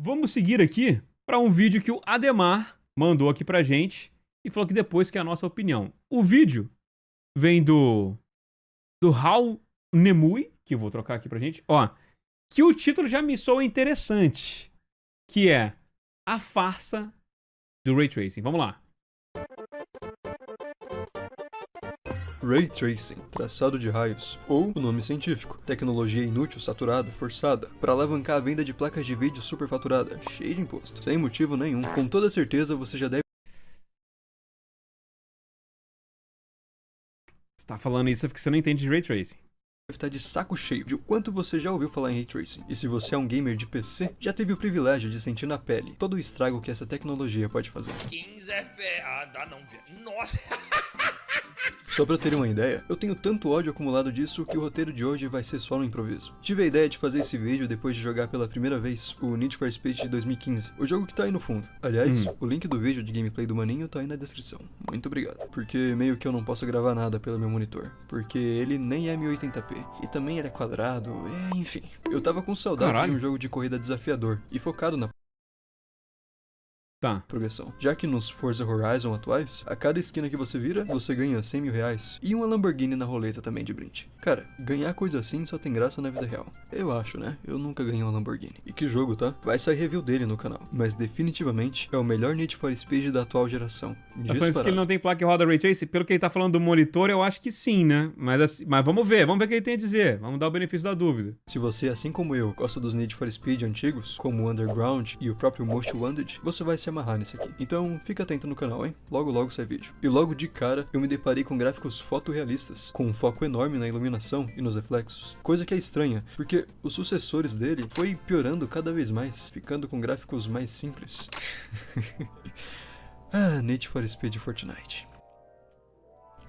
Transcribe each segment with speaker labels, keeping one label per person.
Speaker 1: Vamos seguir aqui para um vídeo que o Ademar mandou aqui pra gente e falou que depois que é a nossa opinião. O vídeo vem do Raul Nemui, que eu vou trocar aqui pra gente, ó, que o título já me soa interessante, que é A Farsa do Ray Tracing. Vamos lá.
Speaker 2: Ray Tracing, traçado de raios, ou o nome científico, tecnologia inútil, saturada, forçada, para alavancar a venda de placas de vídeo superfaturada, cheia de imposto, sem motivo nenhum. Com toda certeza você já deve
Speaker 1: Você tá falando isso porque você não entende de Ray Tracing.
Speaker 2: estar de saco cheio de o quanto você já ouviu falar em Ray Tracing. E se você é um gamer de PC, já teve o privilégio de sentir na pele todo o estrago que essa tecnologia pode fazer.
Speaker 3: 15 FPS. Ah, dá não, velho. Nossa.
Speaker 2: Só pra terem uma ideia, eu tenho tanto ódio acumulado disso que o roteiro de hoje vai ser só no improviso. Tive a ideia de fazer esse vídeo depois de jogar pela primeira vez o Need for Speed de 2015, o jogo que tá aí no fundo. Aliás, o link do vídeo de gameplay do maninho tá aí na descrição. Muito obrigado. Porque meio que eu não posso gravar nada pelo meu monitor, porque ele nem é 1080p, e também ele é quadrado, enfim. Eu tava com saudade de um jogo de corrida desafiador, e focado na progressão. Já que nos Forza Horizon atuais, a cada esquina que você vira, você ganha 100 mil reais e uma Lamborghini na roleta também de brinde. Cara, ganhar coisa assim só tem graça na vida real. Eu acho, né? Eu nunca ganhei uma Lamborghini. E que jogo, tá? Vai sair review dele no canal. Mas definitivamente é o melhor Need for Speed da atual geração.
Speaker 1: Tá falando isso que ele não tem placa que roda Ray Tracing? Pelo que ele tá falando do monitor, eu acho que sim, né? Mas vamos ver o que ele tem a dizer. Vamos dar o benefício da dúvida.
Speaker 2: Se você, assim como eu, gosta dos Need for Speed antigos, como o Underground e o próprio Most Wanted, você vai se amarrar nesse aqui. Então fica atento no canal, hein? Logo logo sai vídeo. E logo de cara, eu me deparei com gráficos fotorrealistas, com um foco enorme na iluminação e nos reflexos. Coisa que é estranha, porque os sucessores dele foi piorando cada vez mais, ficando com gráficos mais simples. Ah, Need for Speed Fortnite.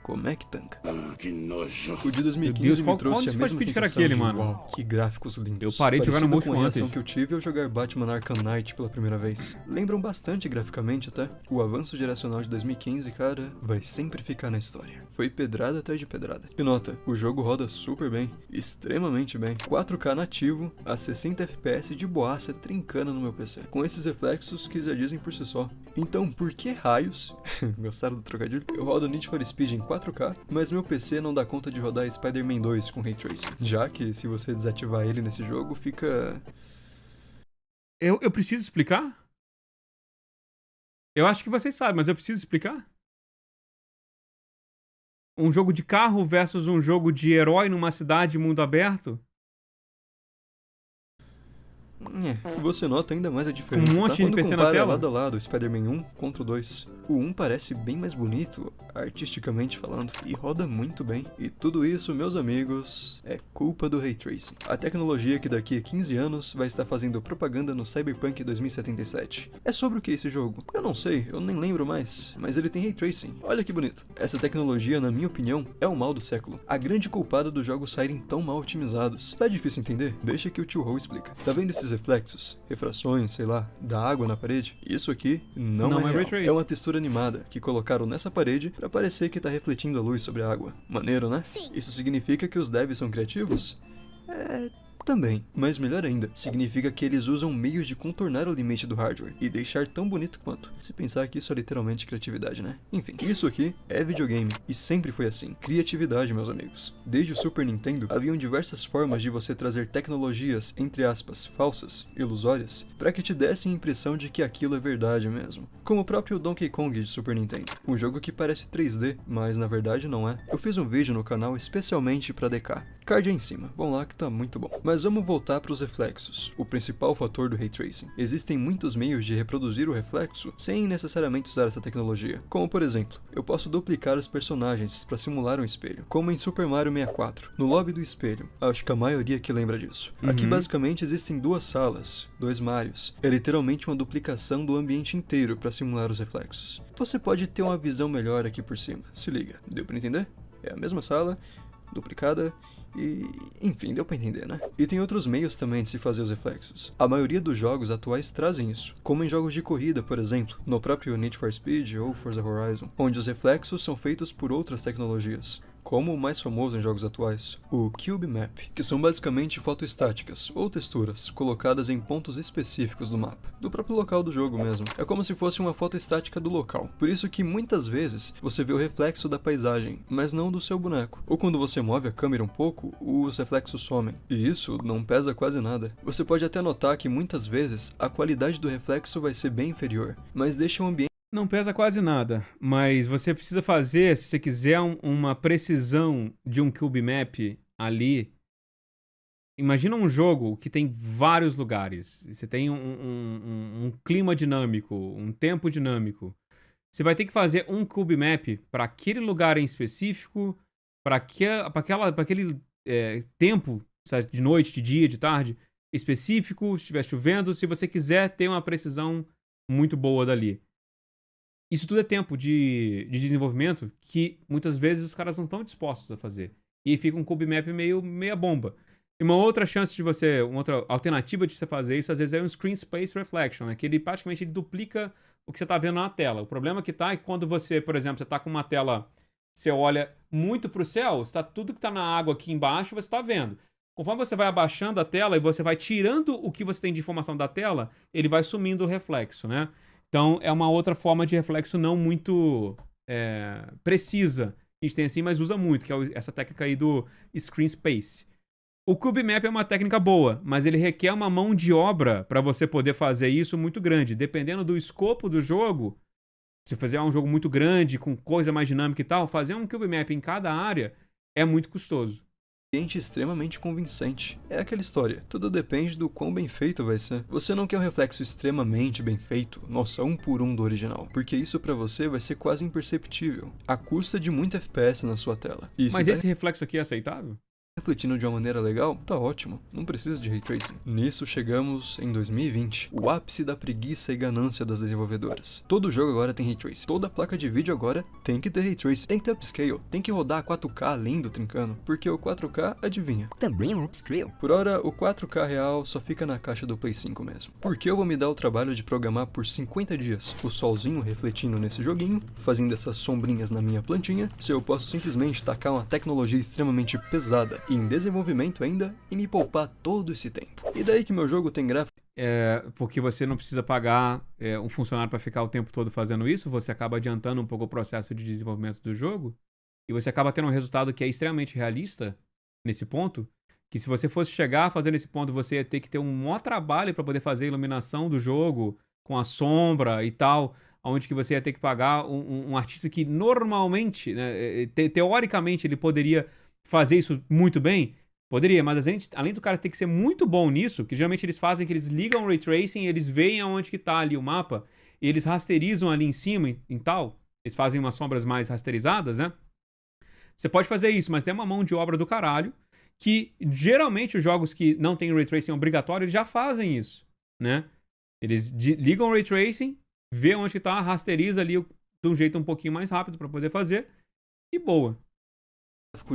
Speaker 2: Como é que tanca?
Speaker 3: Que nojo.
Speaker 2: O de 2015
Speaker 1: Meu Deus,
Speaker 2: me trouxe a mesma
Speaker 1: Speed que era
Speaker 2: sensação
Speaker 1: aquele,
Speaker 2: de
Speaker 1: mano?
Speaker 2: uau, que gráficos lindos.
Speaker 1: Eu parei de jogar no
Speaker 2: Parecido
Speaker 1: Most
Speaker 2: com a reação
Speaker 1: Wanted.
Speaker 2: que eu tive ao jogar Batman Arkham Knight pela primeira vez. Lembram bastante graficamente até. O avanço geracional de 2015, cara, vai sempre ficar na história. Foi pedrada atrás de pedrada. E nota, o jogo roda super bem, extremamente bem. 4K nativo, a 60 FPS de boaça trincando no meu PC. Com esses reflexos que já dizem por si só. Então, por que raios, gostaram do trocadilho? Eu rodo Need for Speed em 4K, mas meu PC não dá conta de rodar Spider-Man 2 com Ray Tracing. Já que, se você desativar ele nesse jogo, fica...
Speaker 1: Eu preciso explicar? Eu acho que vocês sabem, mas eu preciso explicar? Um jogo de carro versus um jogo de herói numa cidade mundo aberto?
Speaker 2: Você nota ainda mais a diferença,
Speaker 1: Com um monte
Speaker 2: tá?
Speaker 1: de
Speaker 2: Quando
Speaker 1: NPC na
Speaker 2: compara
Speaker 1: tela?
Speaker 2: lado a lado o Spider-Man 1 contra o 2, o 1 parece bem mais bonito, artisticamente falando, e roda muito bem. E tudo isso, meus amigos, é culpa do Ray Tracing. A tecnologia que daqui a 15 anos vai estar fazendo propaganda no Cyberpunk 2077. É sobre o que esse jogo? Eu não sei, eu nem lembro mais, mas ele tem Ray Tracing. Olha que bonito. Essa tecnologia, na minha opinião, é o mal do século. A grande culpada dos jogos saírem tão mal otimizados. Tá difícil entender? Deixa que o tio Ho explica. Tá vendo esses reflexos, refrações, sei lá, da água na parede? Isso aqui não é
Speaker 1: Ray
Speaker 2: real.
Speaker 1: Tracing.
Speaker 2: É uma textura animada que colocaram nessa parede pra parecer que tá refletindo a luz sobre a água. Maneiro, né?
Speaker 4: Sim.
Speaker 2: Isso significa que os devs são criativos? Também, mas melhor ainda, significa que eles usam meios de contornar o limite do hardware e deixar tão bonito quanto. Se pensar que isso é literalmente criatividade, né? Enfim, isso aqui é videogame e sempre foi assim. Criatividade, meus amigos. Desde o Super Nintendo, haviam diversas formas de você trazer tecnologias, entre aspas, falsas, ilusórias, para que te dessem a impressão de que aquilo é verdade mesmo. Como o próprio Donkey Kong de Super Nintendo. Um jogo que parece 3D, mas na verdade não é. Eu fiz um vídeo no canal especialmente para DK. Card aí em cima, vão lá que tá muito bom. Mas vamos voltar para os reflexos, o principal fator do Ray Tracing. Existem muitos meios de reproduzir o reflexo sem necessariamente usar essa tecnologia. Como por exemplo, eu posso duplicar os personagens para simular um espelho, como em Super Mario 64, no lobby do espelho. Acho que a maioria que lembra disso. Aqui basicamente existem duas salas, dois Marios. É literalmente uma duplicação do ambiente inteiro para simular os reflexos. Você pode ter uma visão melhor aqui por cima, se liga. Deu para entender? É a mesma sala, duplicada e... enfim, deu pra entender, né? E tem outros meios também de se fazer os reflexos. A maioria dos jogos atuais trazem isso, como em jogos de corrida, por exemplo, no próprio Need for Speed ou Forza Horizon, onde os reflexos são feitos por outras tecnologias. como o mais famoso em jogos atuais, o Cube Map, que são basicamente fotoestáticas ou texturas colocadas em pontos específicos do mapa, do próprio local do jogo mesmo. É como se fosse uma foto estática do local. Por isso que muitas vezes você vê o reflexo da paisagem, mas não do seu boneco. Ou quando você move a câmera um pouco, os reflexos somem. E isso não pesa quase nada. Você pode até notar que muitas vezes a qualidade do reflexo vai ser bem inferior, mas deixa o ambiente.
Speaker 1: Não pesa quase nada, mas você precisa fazer, se você quiser uma precisão de um cube map ali. Imagina um jogo que tem vários lugares. Você tem um clima dinâmico, um tempo dinâmico. Você vai ter que fazer um cube map para aquele lugar em específico, para aquele tempo, sabe, de noite, de dia, de tarde específico, se estiver chovendo, se você quiser ter uma precisão muito boa dali. Isso tudo é tempo de desenvolvimento que muitas vezes os caras não estão dispostos a fazer. E fica um cube map meia bomba. E uma outra chance de você, uma outra alternativa de você fazer isso, às vezes é um Screen Space Reflection, né? Que ele praticamente duplica o que você está vendo na tela. O problema que tá é que quando você, por exemplo, você está com uma tela, você olha muito para o céu, tudo que está na água aqui embaixo, você está vendo. Conforme você vai abaixando a tela e você vai tirando o que você tem de informação da tela, ele vai sumindo o reflexo, né? Então, é uma outra forma de reflexo não muito precisa. A gente tem assim, mas usa muito, que é essa técnica aí do Screen Space. O Cube Map é uma técnica boa, mas ele requer uma mão de obra para você poder fazer isso muito grande. Dependendo do escopo do jogo, se fazer um jogo muito grande, com coisa mais dinâmica e tal, fazer um Cube Map em cada área é muito custoso.
Speaker 2: Extremamente convincente. É aquela história, tudo depende do quão bem feito vai ser. Você não quer um reflexo extremamente bem feito, nossa, 1 por 1 do original, porque isso pra você vai ser quase imperceptível, à custa de muito FPS na sua tela.
Speaker 1: Mas esse reflexo aqui é aceitável?
Speaker 2: Refletindo de uma maneira legal, tá ótimo, não precisa de Ray Tracing. Nisso chegamos em 2020, o ápice da preguiça e ganância das desenvolvedoras. Todo jogo agora tem Ray Tracing, toda placa de vídeo agora tem que ter Ray Tracing, tem que ter upscale, tem que rodar 4K lindo trincando, porque o 4K, adivinha?
Speaker 4: Também é um upscale.
Speaker 2: Por hora, o 4K real só fica na caixa do Play 5 mesmo. Porque eu vou me dar o trabalho de programar por 50 dias o solzinho refletindo nesse joguinho, fazendo essas sombrinhas na minha plantinha, se eu posso simplesmente tacar uma tecnologia extremamente pesada e em desenvolvimento ainda e me poupar todo esse tempo. E daí que meu jogo tem gráfico.
Speaker 1: Porque você não precisa pagar um funcionário para ficar o tempo todo fazendo isso, você acaba adiantando um pouco o processo de desenvolvimento do jogo, e você acaba tendo um resultado que é extremamente realista nesse ponto, que se você fosse chegar a fazer nesse ponto, você ia ter que ter um maior trabalho para poder fazer a iluminação do jogo, com a sombra e tal, onde que você ia ter que pagar um artista que normalmente, né, teoricamente, ele poderia fazer isso muito bem? Poderia, mas além do cara ter que ser muito bom nisso, que geralmente eles fazem que eles ligam o Ray Tracing, eles veem aonde que tá ali o mapa, e eles rasterizam ali em cima em tal, eles fazem umas sombras mais rasterizadas, né? Você pode fazer isso, mas tem uma mão de obra do caralho, que geralmente os jogos que não tem Ray Tracing obrigatório, eles já fazem isso, né? Eles ligam o Ray Tracing, vê onde que tá, rasteriza ali de um jeito um pouquinho mais rápido para poder fazer, e boa.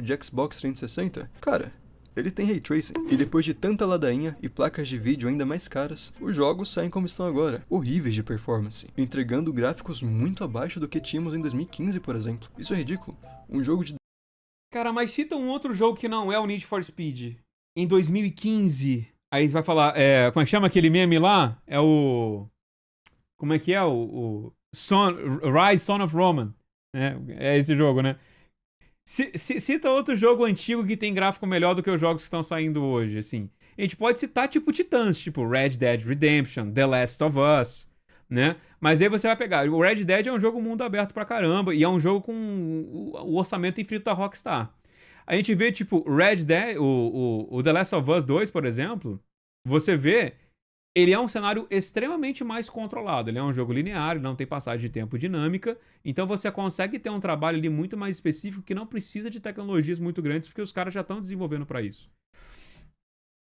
Speaker 2: De Xbox 360, cara, ele tem Ray Tracing, e depois de tanta ladainha e placas de vídeo ainda mais caras, os jogos saem como estão agora, horríveis de performance, entregando gráficos muito abaixo do que tínhamos em 2015, por exemplo. Isso é ridículo. Um jogo de...
Speaker 1: Cara, mas cita um outro jogo que não é o Need for Speed. Em 2015, aí você vai falar, como é que chama aquele meme lá? É o... Como é que é? O Rise Son of Roman. É esse jogo, né? Cita outro jogo antigo que tem gráfico melhor do que os jogos que estão saindo hoje, assim. A gente pode citar tipo Titãs, tipo Red Dead Redemption, The Last of Us, né? Mas aí você vai pegar... O Red Dead é um jogo mundo aberto pra caramba e é um jogo com o orçamento infinito da Rockstar. A gente vê, tipo, Red Dead, o The Last of Us 2, por exemplo, você vê... Ele é um cenário extremamente mais controlado. Ele é um jogo linear, ele não tem passagem de tempo dinâmica. Então você consegue ter um trabalho ali muito mais específico que não precisa de tecnologias muito grandes, porque os caras já estão desenvolvendo pra isso.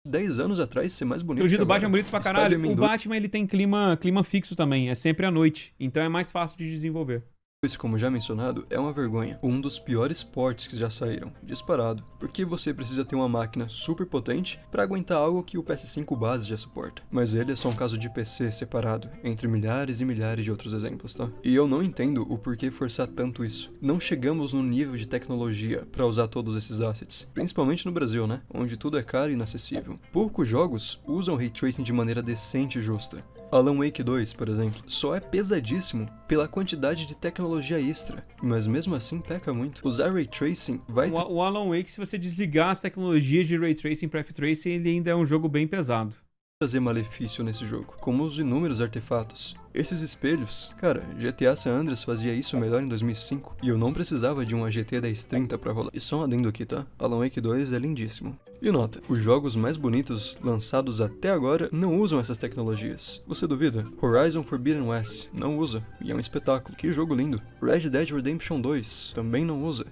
Speaker 2: 10 anos atrás ser mais bonito.
Speaker 1: O do Batman é bonito pra caralho. O Batman ele tem clima fixo também. É sempre à noite. Então é mais fácil de desenvolver.
Speaker 2: Pois, como já mencionado, é uma vergonha. Um dos piores ports que já saíram, disparado, porque você precisa ter uma máquina super potente para aguentar algo que o PS5 base já suporta. Mas ele é só um caso de PC separado, entre milhares e milhares de outros exemplos, tá? E eu não entendo o porquê forçar tanto isso. Não chegamos no nível de tecnologia para usar todos esses assets, principalmente no Brasil, né? Onde tudo é caro e inacessível. Poucos jogos usam Ray Tracing de maneira decente e justa. Alan Wake 2, por exemplo, só é pesadíssimo pela quantidade de tecnologia extra, mas mesmo assim peca muito. Usar Ray Tracing vai...
Speaker 1: O Alan Wake, se você desligar as tecnologias de Ray Tracing para F-Tracing, ele ainda é um jogo bem pesado.
Speaker 2: Trazer malefício nesse jogo, como os inúmeros artefatos. Esses espelhos, cara, GTA San Andreas fazia isso melhor em 2005, e eu não precisava de uma GT 1030 pra rolar. E só um adendo aqui, tá? Alan Wake 2 é lindíssimo. E nota, os jogos mais bonitos lançados até agora não usam essas tecnologias. Você duvida? Horizon Forbidden West não usa, e é um espetáculo. Que jogo lindo. Red Dead Redemption 2 também não usa.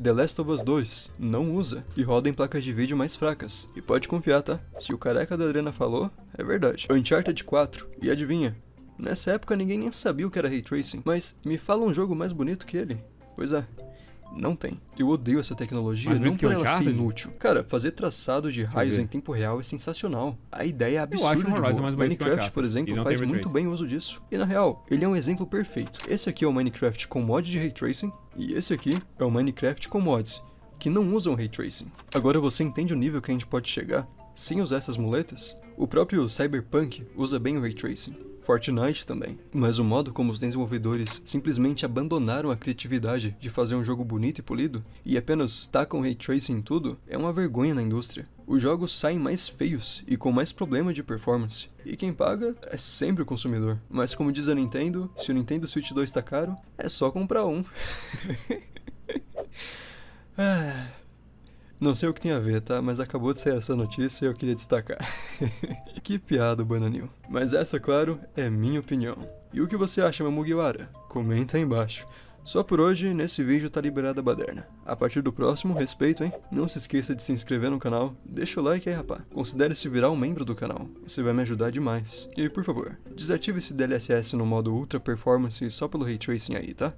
Speaker 2: The Last of Us 2 não usa e roda em placas de vídeo mais fracas. E pode confiar, tá? Se o careca da Adriana falou, é verdade. Uncharted 4, e adivinha? Nessa época ninguém nem sabia o que era Ray Tracing, mas me fala um jogo mais bonito que ele. Pois é, não tem. Eu odeio essa tecnologia,
Speaker 1: Mais
Speaker 2: não
Speaker 1: bonito que
Speaker 2: por ela ser
Speaker 1: Uncharted?
Speaker 2: inútil. Cara, fazer traçado de raios
Speaker 1: ver.
Speaker 2: em tempo real é sensacional. A ideia é absurda
Speaker 1: acho o
Speaker 2: de
Speaker 1: Horizon
Speaker 2: boa.
Speaker 1: mais bonito que
Speaker 2: Minecraft,
Speaker 1: Uncharted,
Speaker 2: por
Speaker 1: e
Speaker 2: exemplo,
Speaker 1: não
Speaker 2: faz
Speaker 1: tem Ray
Speaker 2: muito
Speaker 1: Tracing.
Speaker 2: bem uso disso. E na real, ele é um exemplo perfeito. Esse aqui é o Minecraft com mod de Ray Tracing, e esse aqui é o Minecraft com mods, que não usam Ray Tracing. Agora você entende o nível que a gente pode chegar sem usar essas muletas? O próprio Cyberpunk usa bem o Ray Tracing. Fortnite também. Mas o modo como os desenvolvedores simplesmente abandonaram a criatividade de fazer um jogo bonito e polido e apenas tacam Ray Tracing em tudo é uma vergonha na indústria. Os jogos saem mais feios e com mais problemas de performance. E quem paga é sempre o consumidor. Mas como diz a Nintendo, se o Nintendo Switch 2 tá caro, é só comprar um. Não sei o que tem a ver, tá? Mas acabou de sair essa notícia e eu queria destacar. Que piada, Bananil. Mas essa, claro, é minha opinião. E o que você acha, meu Mugiwara? Comenta aí embaixo. Só por hoje, nesse vídeo tá liberada a baderna. A partir do próximo, respeito, hein? Não se esqueça de se inscrever no canal, deixa o like aí, rapá. Considere se virar um membro do canal, você vai me ajudar demais. E, por favor, desative esse DLSS no modo Ultra Performance só pelo Ray Tracing aí, tá?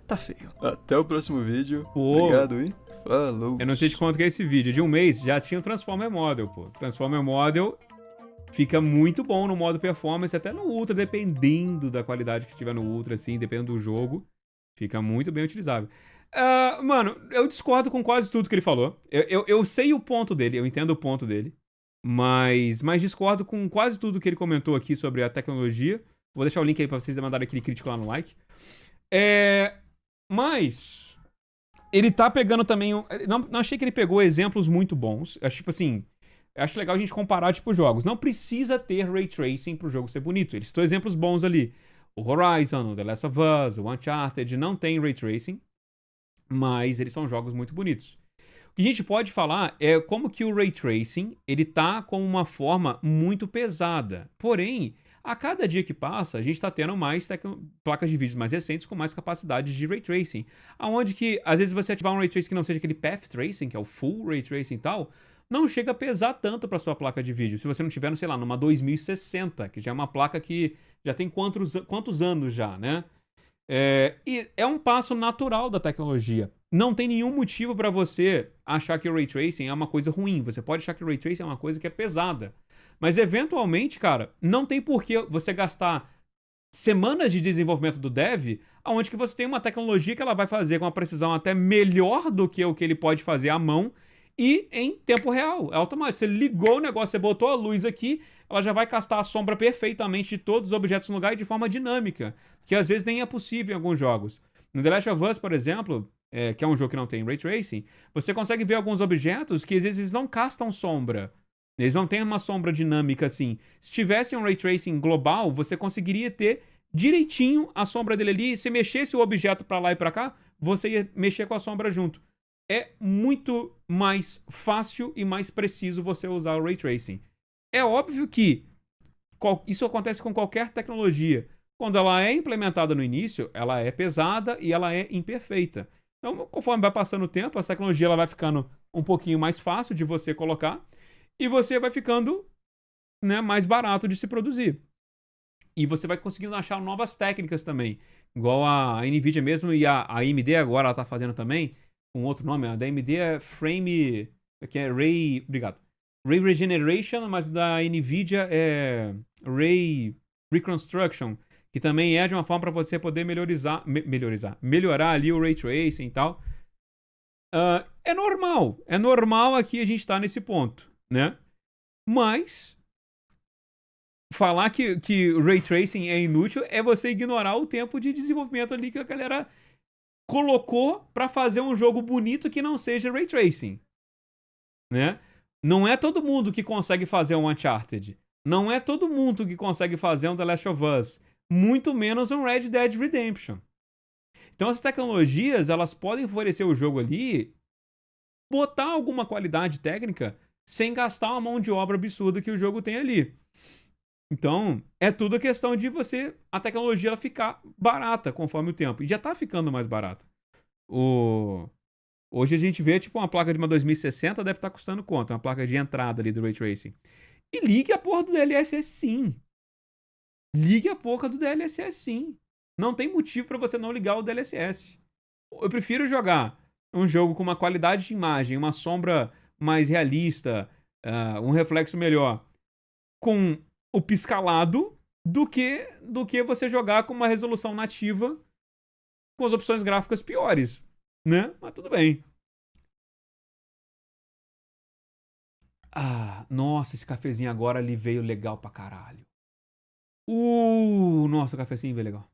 Speaker 2: Tá feio. Até o próximo vídeo.
Speaker 1: Pô.
Speaker 2: Obrigado e falou.
Speaker 1: Eu não sei de quanto que é esse vídeo. De um mês já tinha o Transformer Model, pô. Transformer Model fica muito bom no modo performance, até no Ultra, dependendo da qualidade que tiver no Ultra, assim, dependendo do jogo. Fica muito bem utilizável. Mano, eu discordo com quase tudo que ele falou. Eu sei o ponto dele, eu entendo o ponto dele. Mas discordo com quase tudo que ele comentou aqui sobre a tecnologia. Vou deixar o link aí pra vocês mandarem aquele crítico lá no like. Mas ele tá pegando também... Não achei que ele pegou exemplos muito bons. Acho, tipo assim... Acho legal a gente comparar, tipo, jogos. Não precisa ter Ray Tracing pro jogo ser bonito. Ele citou exemplos bons ali. O Horizon, o The Last of Us, o Uncharted não tem Ray Tracing, mas eles são jogos muito bonitos. O que a gente pode falar é como que o Ray Tracing, ele tá com uma forma muito pesada. Porém, a cada dia que passa, a gente tá tendo mais placas de vídeo mais recentes com mais capacidade de Ray Tracing. Aonde que, às vezes, você ativar um Ray Tracing que não seja aquele Path Tracing, que é o Full Ray Tracing e tal, não chega a pesar tanto para sua placa de vídeo. Se você não tiver, sei lá, numa 2060, que já é uma placa que já tem quantos anos já, né? E é um passo natural da tecnologia. Não tem nenhum motivo para você achar que o Ray Tracing é uma coisa ruim. Você pode achar que o Ray Tracing é uma coisa que é pesada. Mas, eventualmente, cara, não tem por que você gastar semanas de desenvolvimento do dev, onde que você tem uma tecnologia que ela vai fazer com uma precisão até melhor do que o que ele pode fazer à mão, e em tempo real, é automático. Você ligou o negócio, você botou a luz aqui, ela já vai castar a sombra perfeitamente de todos os objetos no lugar e de forma dinâmica, que às vezes nem é possível em alguns jogos. No The Last of Us, por exemplo, que é um jogo que não tem Ray Tracing, você consegue ver alguns objetos que às vezes eles não castam sombra. Eles não têm uma sombra dinâmica assim. Se tivesse um Ray Tracing global, você conseguiria ter direitinho a sombra dele ali, e se mexesse o objeto pra lá e pra cá, você ia mexer com a sombra junto. É muito mais fácil e mais preciso você usar o Ray Tracing. É óbvio que isso acontece com qualquer tecnologia. Quando ela é implementada no início, ela é pesada e ela é imperfeita. Então, conforme vai passando o tempo, a tecnologia ela vai ficando um pouquinho mais fácil de você colocar e você vai ficando, né, mais barato de se produzir. E você vai conseguindo achar novas técnicas também. Igual a NVIDIA mesmo e a AMD agora ela tá fazendo também. Com outro nome. A da AMD é Frame... Que é Ray... Obrigado. Ray Regeneration, mas da NVIDIA é Ray Reconstruction. Que também é de uma forma para você poder melhorar ali o Ray Tracing e tal. É normal. É normal aqui a gente estar nesse ponto, né? Mas... falar que o Ray Tracing é inútil é você ignorar o tempo de desenvolvimento ali que a galera colocou pra fazer um jogo bonito que não seja Ray Tracing, né? Não é todo mundo que consegue fazer um Uncharted. Não é todo mundo que consegue fazer um The Last of Us. Muito menos um Red Dead Redemption. Então essas tecnologias, elas podem favorecer o jogo ali, botar alguma qualidade técnica sem gastar uma mão de obra absurda que o jogo tem ali. Então, é tudo questão de a tecnologia ela ficar barata conforme o tempo. E já tá ficando mais barata. Hoje a gente vê, tipo, uma placa de uma 2060 deve estar custando quanto? Uma placa de entrada ali do Ray Tracing. E ligue a porra do DLSS sim. Ligue a porra do DLSS sim. Não tem motivo pra você não ligar o DLSS. Eu prefiro jogar um jogo com uma qualidade de imagem, uma sombra mais realista, um reflexo melhor, com o piscalado do que você jogar com uma resolução nativa com as opções gráficas piores, né? Mas tudo bem. Nossa, esse cafezinho agora ali veio legal pra caralho. Nossa, o cafezinho veio legal.